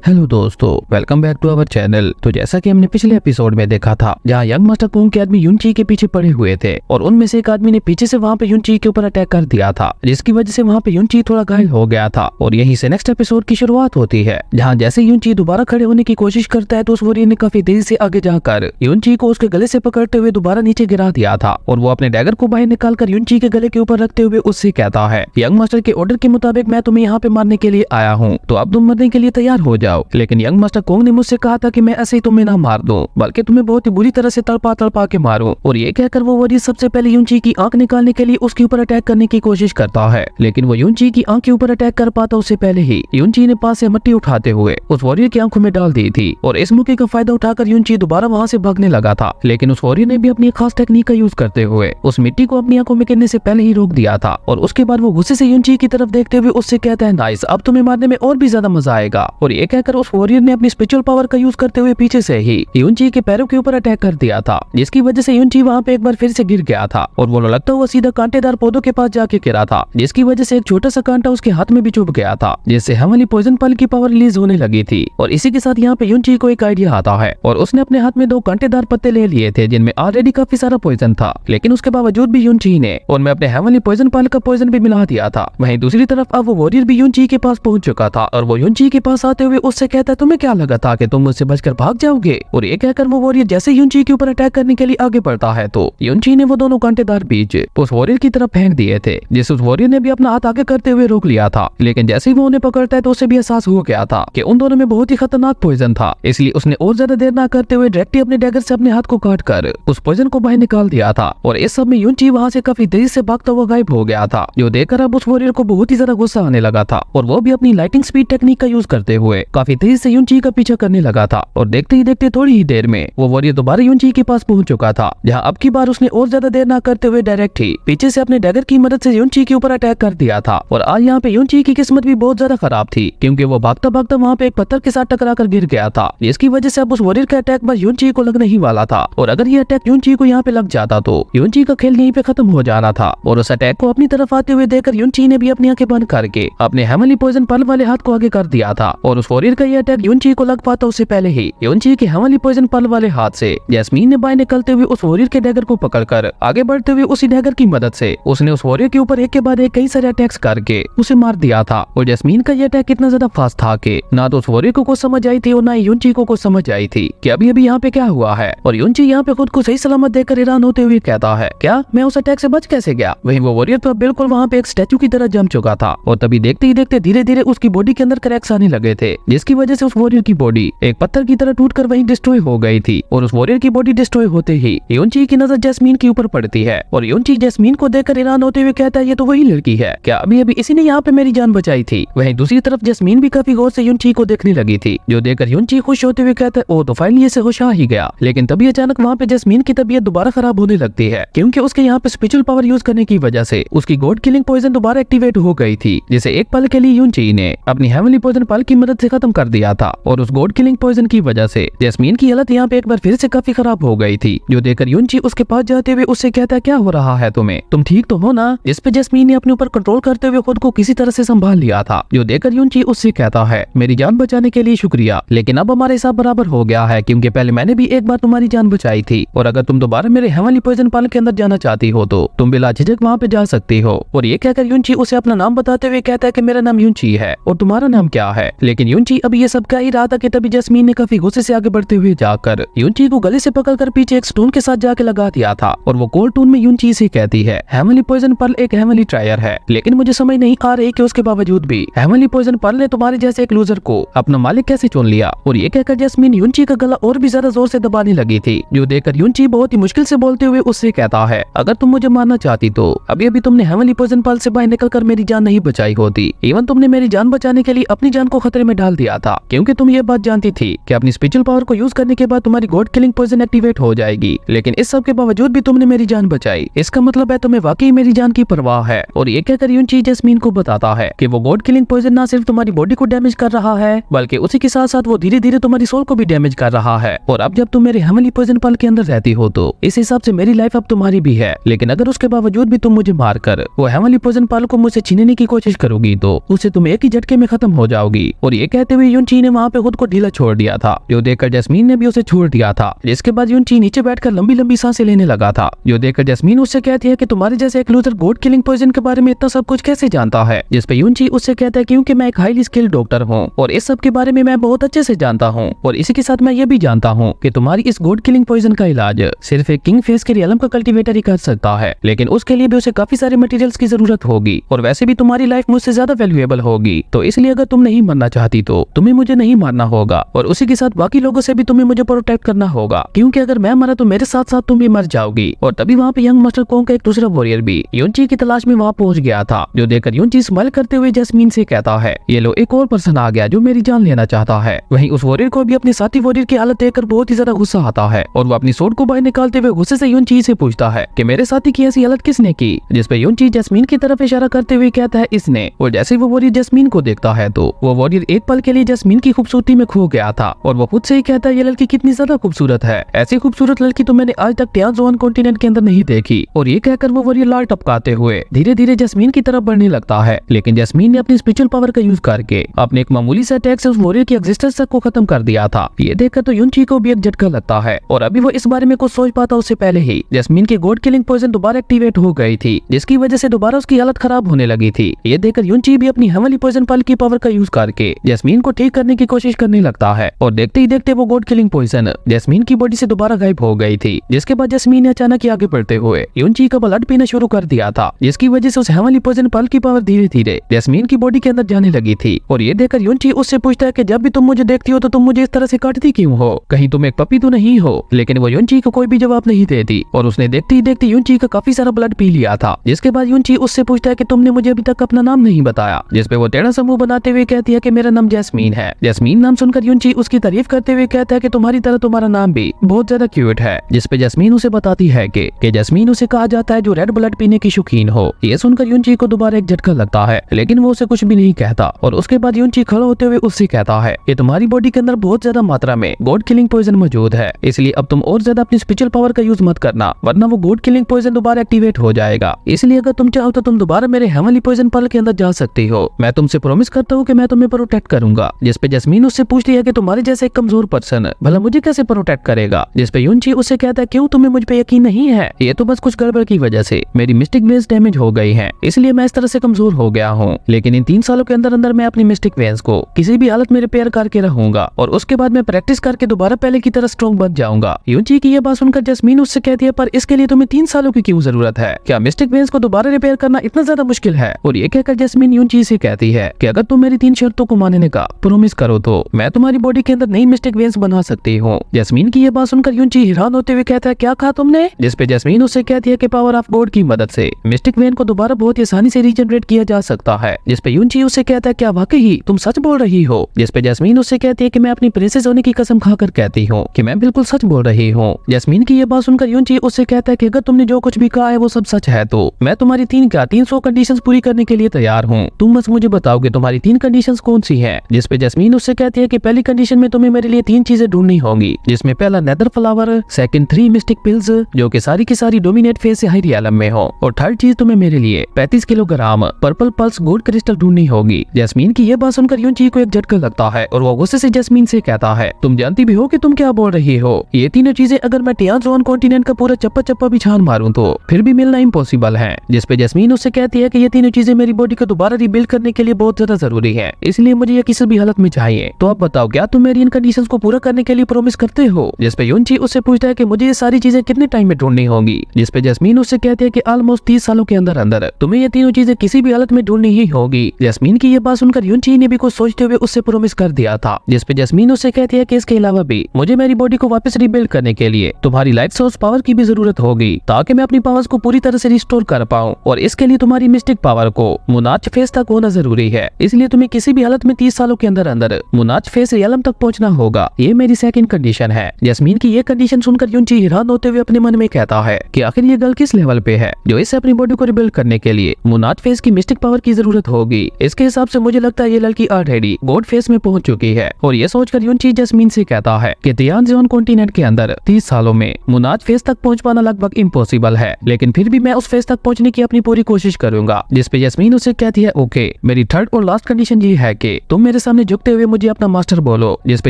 Hello दोस्तों, welcome back to our channel. तो जैसा कि हमने पिछले एपिसोड में देखा था, जहां यंग मास्टर कुंग के आदमी युनची के पीछे पड़े हुए थे और उनमें से एक आदमी ने पीछे से वहां पे युनची के ऊपर अटैक कर दिया था, जिसकी वजह से वहां पे युनची थोड़ा घायल हो गया था। और यहीं से नेक्स्ट एपिसोड की शुरुआत होती है, जहाँ जैसे युनची दोबारा खड़े होने की कोशिश करता है तो उस वॉरियर ने काफी तेजी से आगे जाकर युनची को उसके गले से पकड़ते हुए दोबारा नीचे गिरा दिया था। और वो अपने डैगर को बाहर निकालकर युनची के गले के ऊपर रखते हुए उससे कहता है, यंग मास्टर के ऑर्डर के मुताबिक मैं तुम्हें यहाँ पे मारने के लिए आया हूँ, तो अब तुम मरने के लिए तैयार हो जाओ। लेकिन यंग मास्टर कुंग ने मुझसे कहा था कि मैं ऐसे ही तुम्हें ना मार दूं, बल्कि तुम्हें बहुत ही बुरी तरह से तड़पा तड़पा के मारूं। और ये कहकर वो वॉरियर सबसे पहले युनची की आंख निकालने के लिए उसके ऊपर अटैक करने की कोशिश करता है, लेकिन वो युनची की आंख के ऊपर अटैक कर पाता उससे पहले ही युनची ने पास से मट्टी उठाते हुए उस वॉरियर की आंखों में डाल दी थी। और इस मौके का फायदा उठाकर युनची दोबारा वहाँ से भागने लगा था, लेकिन उस वॉरियर ने भी अपनी खास टेक्निक का यूज करते हुए उस मिट्टी को अपनी आंखों में गिरने से पहले ही रोक दिया था। और उसके बाद वो गुस्से से युनची की तरफ देखते हुए उससे कहता है, नाइस, अब तुम्हें मारने में और भी ज्यादा मजा आएगा। और ये कहकर उस वॉरियर ने अपनी स्पिरिचुअल पावर का यूज करते हुए पीछे से ही युनची के पैरों के ऊपर अटैक कर दिया था, जिसकी वजह से युनची वहाँ पे एक बार फिर से गिर गया था। और वो लगता हुआ सीधा कांटेदार पौधों के पास जाके गिरा था, जिसकी वजह से एक छोटा सा कांटा उसके हाथ में भी चुभ गया था, जिससे हमारी पॉइजन पल की पावर रिलीज होने लगी थी। और इसी के साथ यहाँ पे युनची को एक आइडिया आता है और उसने अपने हाथ में 2 कांटेदार पत्ते ले लिए थे, जिनमें ऑलरेडी काफी सारा पॉइजन था। लेकिन उसके बावजूद भी युनची ने उनमें अपने हेवनली पॉइजन पल का पॉइजन भी मिला दिया था। वहीं दूसरी तरफ अब वो वॉरियर भी युनची के पास पहुंच चुका था और वो युनची के पास आते हुए उससे कहता है, तुम्हें क्या लगा था कि तुम मुझसे बचकर भाग जाओगे। और ये कहकर वो वॉरियर जैसे युनची के ऊपर अटैक करने के लिए आगे बढ़ता है तो युनची ने वो दोनों कांटेदार बीज उस वॉरियर की तरफ फेंक दिए थे, जिस उस वॉरियर ने भी अपना हाथ आगे करते हुए रोक लिया था। लेकिन जैसे ही वो उन्हें पकड़ता है तो उसे भी एहसास हो गया था कि उन दोनों में बहुत ही खतरनाक पॉइजन था, इसलिए उसने और ज्यादा देर ना करते हुए डायरेक्टली अपने डैगर से अपने हाथ को काट कर उस पॉइजन को बाहर निकाल दिया था। और इस सब में युनची वहाँ से काफी तेजी से भागता हुआ गायब हो गया था, जो देखकर अब उस वॉरियर को बहुत ही ज्यादा गुस्सा आने लगा था। और वो भी अपनी लाइटिंग स्पीड टेक्निक का यूज करते हुए काफी तेजी से युनची का पीछा करने लगा था। और देखते ही देखते थोड़ी ही देर में वो वॉरियर दोबारा युनची के पास पहुंच चुका था, जहां अब की बार उसने और ज्यादा देर ना करते हुए डायरेक्ट ही पीछे से अपने डैगर की मदद से युनची के ऊपर अटैक कर दिया था। और आज यहाँ पे युनची की किस्मत भी बहुत ज्यादा खराब थी, क्योंकि वो भागता भागता वहाँ पे एक पत्थर के साथ टकरा कर गिर गया था, जिसकी वजह से अब उस वॉरियर का अटैक बस युनची को लगने ही वाला था। और अगर ये अटैक युनची को यहाँ पे लग जाता तो युनची का खेल यहीं पे खत्म हो जाना था। और उस अटैक को अपनी तरफ आते हुए देखकर युनची ने भी अपनी आंखें बंद करके अपने हेवनली पॉइजन पल वाले हाथ को आगे कर दिया था। और उस वॉरियर का ये अटैक युनची को लग पाता उससे पहले ही युनची के हेवनली पॉइजन पल वाले हाथ से जैस्मीन ने बाहर निकलते हुए उस वॉरियर के डैगर को पकड़कर आगे बढ़ते हुए उसी डैगर की मदद से उसने उस वॉरियर के ऊपर एक के बाद एक कई सारे अटैक्स करके उसे मार दिया था। और जैस्मीन का ये अटैक इतना ज्यादा फास्ट था कि ना तो उस वॉरियर को कुछ समझ आई थी और ना ही युनची को कुछ समझ आई थी कि अभी अभी यहाँ पे क्या हुआ है। और युनची यहाँ पे खुद को सही सलामत देखकर हैरान होते हुए कहता है, क्या मैं उस अटैक से बच कैसे गया। वहीं वो वॉरियर तो बिल्कुल वहाँ पे एक स्टैचू की तरह जम चुका था। और तभी देखते ही देखते धीरे धीरे उसकी बॉडी के अंदर क्रैक्स आने लगे थे, जिसकी वजह से उस वॉरियर की बॉडी एक पत्थर की तरह टूट कर वहीं डिस्ट्रॉय हो गई थी। और उस वॉरियर की बॉडी डिस्ट्रॉय होते ही युनची की नजर जैस्मीन के ऊपर पड़ती है और युनची जैस्मीन को देखकर हैरान होते हुए कहता है, ये तो वही लड़की है, क्या अभी अभी इसी ने यहाँ पे मेरी जान बचाई थी। वहीं दूसरी तरफ जैस्मीन भी काफी गौर से युनची को देखने लगी थी, जो देखकर युनची खुश होते हुए कहता है, ओ तो फाइनली से होश आ ही गया। लेकिन तभी अचानक वहाँ पे जैस्मीन की तबीयत दोबारा खराब होने लगती है, क्योंकि उसके यहाँ पे स्पिरिचुअल पावर यूज करने की वजह से उसकी गॉड किलिंग पॉइजन दोबारा एक्टिवेट हो गई थी, जिसे एक पल के लिए युनची ने अपनी हेवनली पॉइजन पल की मदद से खत्म कर दिया था। और उस गॉड किलिंग पॉइजन की वजह से जैस्मीन की हालत यहाँ पे एक बार फिर से काफी खराब हो गई थी, जो देखकर युनची उसके पास जाते हुए उससे कहता है, क्या हो रहा है तुम्हें, तुम ठीक तो हो ना। इस पे जैस्मीन ने अपने ऊपर कंट्रोल करते हुए खुद को किसी तरह से संभाल लिया था, जो देखकर युनची उससे कहता है, मेरी जान बचाने के लिए शुक्रिया, लेकिन अब हमारे हिसाब बराबर हो गया है, क्योंकि पहले मैंने भी एक बार तुम्हारी जान बचाई थी। और अगर तुम दोबारा मेरे हेवनली पॉइजन पल के अंदर जाना चाहती हो तो तुम बिला झिझक वहाँ पे जा सकती हो। और ये कहकर युनची उसे अपना नाम बताते हुए कहता है कि मेरा नाम युनची है और तुम्हारा नाम क्या है। लेकिन युनची अभी ये सब कह ही रहा था कि तभी जैस्मीन ने काफी गुस्से से आगे बढ़ते हुए जाकर युनची को गले से पकड़कर पीछे एक स्टोन के साथ जाके लगा दिया था। और वो कोल्ड टून में युनची से कहती है, हेवनली पॉइजन पर्ल एक हेवनली ट्रायर है, लेकिन मुझे समझ नहीं आ रही कि उसके बावजूद भी हेवनली पॉइजन पर्ल ने तुम्हारे जैसे एक लूजर को अपना मालिक कैसे चुन लिया। और ये कहकर जैस्मीन युनची का गला और भी ज्यादा जोर से दबाने लगी थी, जो देखकर युनची बहुत ही मुश्किल से बोलते हुए उससे कहता है, अगर तुम मुझे मारना चाहती तो अभी अभी तुमने हेवनली पॉइजन पर्ल से बाहर निकलकर मेरी जान नहीं बचाई होती। इवन तुमने मेरी जान बचाने के लिए अपनी जान को खतरे में डाल दिया था, क्योंकि तुम ये बात जानती थी कि अपनी स्पिरिचुअल पावर को यूज करने के बाद तुम्हारी गॉड किलिंग पॉइजन एक्टिवेट हो जाएगी। लेकिन इस सब के बावजूद भी तुमने मेरी जान बचाई, इसका मतलब है तुम्हें वाकई मेरी जान की परवाह है। और ये कहकर युनची जैस्मीन को बताता है कि वो गॉड किलिंग पॉइजन ना सिर्फ तुम्हारी बॉडी को डैमेज कर रहा है, बल्कि उसी के साथ साथ वो धीरे धीरे तुम्हारी सोल को भी डैमेज कर रहा है। और अब जब तुम मेरे हेवनली पॉइजन पल के अंदर रहती हो तो इस हिसाब से मेरी लाइफ अब तुम्हारी भी है। लेकिन अगर उसके बावजूद भी तुम मुझे मारकर वो हेवनली पॉइजन पल को मुझसे छीनने की कोशिश करोगी तो उससे तुम एक ही झटके में खत्म हो जाओगी। और ये कहते करते हुए युनची ने वहाँ पे खुद को ढीला छोड़ दिया था, जो देखकर जैस्मीन ने भी उसे छोड़ दिया था। जिसके बाद युनची नीचे बैठकर लंबी लंबी सांसें लेने लगा था, जो देखकर जैस्मीन उससे कहती है कि तुम्हारे जैसे एक लूजर गोड किलिंग पॉइजन के बारे में इतना सब कुछ कैसे जानता है। जिस पे युनची उससे कहता है क्योंकि मैं एक हाईली स्किल्ड डॉक्टर हूँ और इस सब के बारे में मैं बहुत अच्छे से जानता हूँ, और इसी के साथ मैं ये भी जानता हूँ कि तुम्हारी इस गोड किलिंग पॉइजन का इलाज सिर्फ एक किंग फेस के रियलम का कल्टीवेटर ही कर सकता है, लेकिन उसके लिए भी उसे काफी सारे मटेरियल्स की जरूरत होगी, और वैसे भी तुम्हारी लाइफ मुझसे ज्यादा वैल्यूएबल होगी। तो इसलिए अगर तुम नहीं मरना चाहती तो तुम्हें मुझे नहीं मारना होगा, और उसी के साथ बाकी लोगों से भी तुम्हें मुझे प्रोटेक्ट करना होगा, क्योंकि अगर मैं मरा तो मेरे साथ साथ तुम भी मर जाओगी। और तभी वहाँ पे यंग मास्टर कोंग का एक दूसरा वॉरियर भी युनची की तलाश में वहाँ पहुंच गया था, जो देखकर युनची स्माइल करते हुए जैस्मीन से कहता है ये लो एक और पर्सन आ गया जो मेरी जान लेना चाहता है। वहीं उस वॉरियर को भी अपने साथी वॉरियर की हालत देखकर बहुत ही ज्यादा गुस्सा आता है, और वो अपनी सोड को बाहर निकालते हुए गुस्से से युनची से पूछता है कि मेरे साथी की ऐसी हालत किसने की। जिस पे युनची जैस्मीन की तरफ इशारा करते हुए कहता है इसने, और जैसे वो वॉरियर जैस्मीन को देखता है तो वो वॉरियर एक पल के लिए जैस्मीन की खूबसूरती में खो गया था, और वो खुद से ही कहता है ये लड़की कितनी ज्यादा खूबसूरत है, ऐसी खूबसूरत लड़की तो मैंने आज तक टियानजुआन कॉन्टिनेंट के अंदर नहीं देखी। और ये कहकर वो वॉरियर लाल टपकाते हुए धीरे धीरे जैस्मीन की तरफ बढ़ने लगता है, लेकिन जैस्मीन ने अपनी स्पिरिचुअल पावर का यूज करके अपने एक मामूली से अटैक से उस वॉरियर की एग्जिस्टेंस तक को खत्म कर दिया था। ये देखकर तो युनची को भी एक झटका लगता है, और अभी वो इस बारे में कुछ सोच पाता उससे पहले ही जैस्मीन की गोड किलिंग पॉइजन दोबारा एक्टिवेट हो गई थी, जिसकी वजह से दोबारा उसकी हालत खराब होने लगी थी। ये देखकर युनची भी अपनी हेवनली पॉइजन पल की पावर का यूज करके जैस्मीन को ठीक करने की कोशिश करने लगता है, और देखते ही देखते वो गोड किलिंग पॉइजन जैस्मीन की बॉडी से दोबारा गायब हो गई थी। जिसके बाद जैस्मीन ने अचानक आगे बढ़ते हुए युनची का ब्लड पीना शुरू कर दिया था, जिसकी वजह से उस हेवनली पॉइजन पल की पावर धीरे धीरे जैस्मीन की बॉडी के अंदर जाने लगी थी। और ये देखकर युनची उससे पूछता है कि जब भी तुम मुझे देखती हो तो तुम मुझे इस तरह से काटती क्यों हो, कहीं तुम एक पपी तो नहीं हो। लेकिन वो युनची को कोई भी जवाब नहीं देती, और उसने देखते ही देखते युनची का काफी सारा ब्लड पी लिया था। जिसके बाद युनची उससे पूछता है कि तुमने मुझे अभी तक अपना नाम नहीं बताया, जिसपे वो टेढ़ा सा मुंह बनाते हुए कहती है कि मेरा नाम जैस्मीन है। जैस्मीन नाम सुनकर युनची उसकी तारीफ करते हुए कहता है कि तुम्हारी तरह तुम्हारा नाम भी बहुत ज्यादा क्यूट है। जिसपे जैस्मीन उसे बताती है कि जैस्मीन उसे कहा जाता है जो रेड ब्लड पीने की शौकीन हो। ये सुनकर युनची को दोबारा एक झटका लगता है, लेकिन वो उसे कुछ भी नहीं कहता, और उसके बाद युनची खड़ा होते हुए उससे कहता है कि तुम्हारी बॉडी के अंदर बहुत ज्यादा मात्रा में गोड किलिंग पॉइजन मौजूद है, इसलिए अब तुम और ज्यादा अपनी स्पिरिचुअल पावर का यूज मत करना, वरना वो गोड किलिंग पॉइजन दोबारा एक्टिवेट हो जाएगा। इसलिए अगर तुम चाहो तो तुम दोबारा मेरे हेवनली पॉइजन पल के अंदर जा सकती हो, मैं तुमसे प्रॉमिस करता हूँ कि मैं तुम्हें प्रोटेक्ट करूंगा। जिसपे जैस्मीन उससे पूछती है कि तुम्हारे जैसे एक कमजोर पर्सन भला मुझे कैसे प्रोटेक्ट करेगा। जिसपे युनची उससे कहता है क्यों तुम्हें मुझ पे यकीन नहीं है, ये तो बस कुछ गड़बड़ की वजह से मेरी मिस्टिक वेन्स डैमेज हो गई है, इसलिए मैं इस तरह से कमजोर हो गया हूँ, लेकिन इन 3 सालों के अंदर अंदर मैं अपनी मिस्टिक वेन्स को किसी भी हालत में रिपेयर करके रहूंगा, और उसके बाद मैं प्रैक्टिस करके दोबारा पहले की तरह स्ट्रॉन्ग बन जाऊंगा। युनची की ये बात सुनकर जैस्मीन उससे कहती है पर इसके लिए तुम्हें 3 सालों की क्यों जरूरत है, क्या मिस्टिक वेन्स को दोबारा रिपेयर करना इतना ज्यादा मुश्किल है। और ये कहकर जैस्मीन युनची से कहती है कि अगर तुम मेरी 3 शर्तों को मानने का प्रॉमिस करो तो मैं तुम्हारी बॉडी के अंदर नई मिस्टिक वेन्स बना सकती हूँ। जैस्मीन की ये बात सुनकर युनची हैरान होते हुए कहता है क्या कहा तुमने। जिसपे जैस्मीन उससे कहती है कि पावर ऑफ गॉड की मदद से मिस्टिक वेन को दोबारा बहुत ही आसानी से रीजनरेट किया जा सकता है। जिसपे युनची उससे कहता है क्या वाकई तुम सच बोल रही हो। जिसपे जैस्मीन उससे कहती है कि मैं अपनी प्रिंसेस होने की कसम खाकर कहती हूँ कि मैं बिल्कुल सच बोल रही हूँ। जैस्मीन की ये बात सुनकर युनची उससे कहता है कि अगर तुमने जो कुछ भी कहा है वो सब सच है तो मैं तुम्हारी 300 कंडीशंस पूरी करने के लिए तैयार हूँ, तुम बस मुझे बताओ कि तुम्हारी 3 कंडीशंस कौन सी हैं। जिसपे जैस्मीन उससे कहती है कि पहली कंडीशन में तुम्हें मेरे लिए 3 चीजें ढूंढनी होंगी, जिसमें पहला nether flower, second 3 mystic pills जो कि सारी की सारी डोमिनेट फेज से हाई रियलम में हो, और थर्ड चीज तुम्हें मेरे लिए 35 kilogram purple pulse gold crystal ढूंढनी होगी। जैस्मीन की ये बात सुनकर युनची को एक झटका लगता है, और वो गुस्से से जैस्मीन से कहता है तुम जानती भी हो कि तुम क्या बोल रही हो, ये तीनों चीजें अगर मैं टियानजुआन कॉन्टिनेंट का पूरा चप्पा चप्पा भी छान मारूं तो फिर भी मिलना इम्पॉसिबल है। जिसपे जैस्मीन उससे कहती है कि ये तीनों चीजें मेरी बॉडी को दोबारा रिबिल्ड करने के लिए बहुत ज्यादा जरूरी है, इसलिए मुझे ये किसी भी हालत में चाहिए। तो अब बताओ क्या तुम मेरी इन कंडीशंस को पूरा करने के लिए प्रॉमिस करते हो। जिसपे युनची उससे पूछता है कि मुझे ये सारी चीजें कितने टाइम में ढूंढनी होगी। जिसपे जैस्मीन उससे कहती है कि ऑलमोस्ट 30 सालों के अंदर अंदर तुम्हें ये तीनों चीजें किसी भी हालत में ढूंढनी ही होगी। जैस्मीन की ये बात सुनकर युनची ने भी कुछ सोचते हुए उससे प्रॉमिस कर दिया था। जिसपे जैस्मीन उससे कहती है कि इसके अलावा भी मुझे मेरी बॉडी को वापस रिबिल्ड करने के लिए तुम्हारी लाइफ सोर्स पावर की भी जरूरत होगी, ताकि मैं अपनी पावर्स को पूरी तरह से रिस्टोर कर पाऊं, और इसके लिए तुम्हारी मिस्टिक पावर को मुनाच फेस तक होना जरूरी है, इसलिए तुम्हें किसी भी हालत में 30 सालों के अंदर अंदर मुनाच फेस रियलम तक पहुंचना होगा। ये मेरी सेकंड कंडीशन है। जैस्मीन की ये कंडीशन सुनकर युनची हैरान होते हुए अपने मन में कहता है कि आखिर ये गर्ल किस लेवल पे है जो इसे अपनी बॉडी को रिबिल्ड करने के लिए मुनाच फेस की मिस्टिक पावर की जरूरत होगी। इसके हिसाब से मुझे लगता है ये लड़की ऑलरेडी गॉड फेस में पहुंच चुकी है। और ये सोचकर युनची जैस्मीन से कहता है कि टियानजुआन कॉन्टिनेंट के अंदर 30 सालों में मुनाच फेस तक पहुंच पाना लगभग इम्पॉसिबल है, लेकिन फिर भी मैं उस फेस तक पहुंचने की अपनी पूरी कोशिश करूंगा। जिसपे जैस्मीन उससे कहती है ओके, मेरी थर्ड और लास्ट कंडीशन ये है कि तुम मेरे सामने झुकते हुए मुझे अपना मास्टर बोलो। जिस पे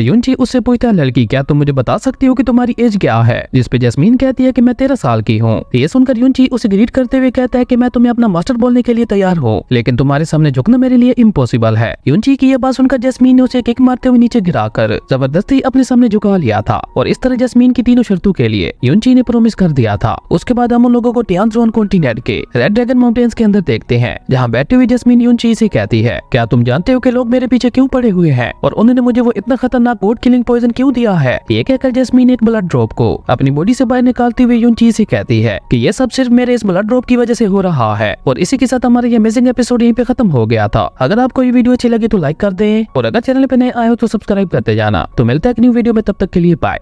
युनची उससे पूछता है, लड़की क्या तुम मुझे बता सकती हो कि तुम्हारी एज क्या है? जिस पे जैस्मीन कहती है कि मैं 13 साल की हूँ। ये सुनकर युनची उसे ग्रीट करते हुए कहता है कि मैं तुम्हें अपना मास्टर बोलने के लिए तैयार हूँ, लेकिन तुम्हारे सामने झुकना मेरे लिए इम्पॉसिबल है। युनची की यह बात सुनकर जैस्मीन ने उसे किक मारते हुए नीचे गिराकर जबरदस्ती अपने सामने झुका लिया था और इस तरह जैस्मीन की तीनों शर्तों के लिए युनची ने प्रॉमिस कर दिया था। उसके बाद हम उन लोगों को टियानजोन कॉन्टिनेंट के रेड ड्रैगन माउंटेन्स के अंदर देखते हैं, जहाँ बैठी हुई जैस्मीन युनची से कहती है, क्या तुम जानते हो कि लोग मेरे पीछे क्यों पड़े हुए हैं और उन्होंने मुझे वो इतना खतरनाक गोड किलिंग पॉइजन क्यों दिया है? ये कहकर जैस्मीन एक ब्लड ड्रॉप को अपनी बॉडी से बाहर निकालते हुए युनची से कहती है कि ये सब सिर्फ मेरे इस ब्लड ड्रॉप की वजह से हो रहा है। और इसी के साथ हमारा ये अमेजिंग एपिसोड यहीं पे खत्म हो गया था। अगर आपको ये वीडियो अच्छी लगी तो लाइक कर दें और अगर चैनल पे नए आए हो तो सब्सक्राइब करते जाना। तो मिलता है एक न्यू वीडियो में, तब तक के लिए बाय।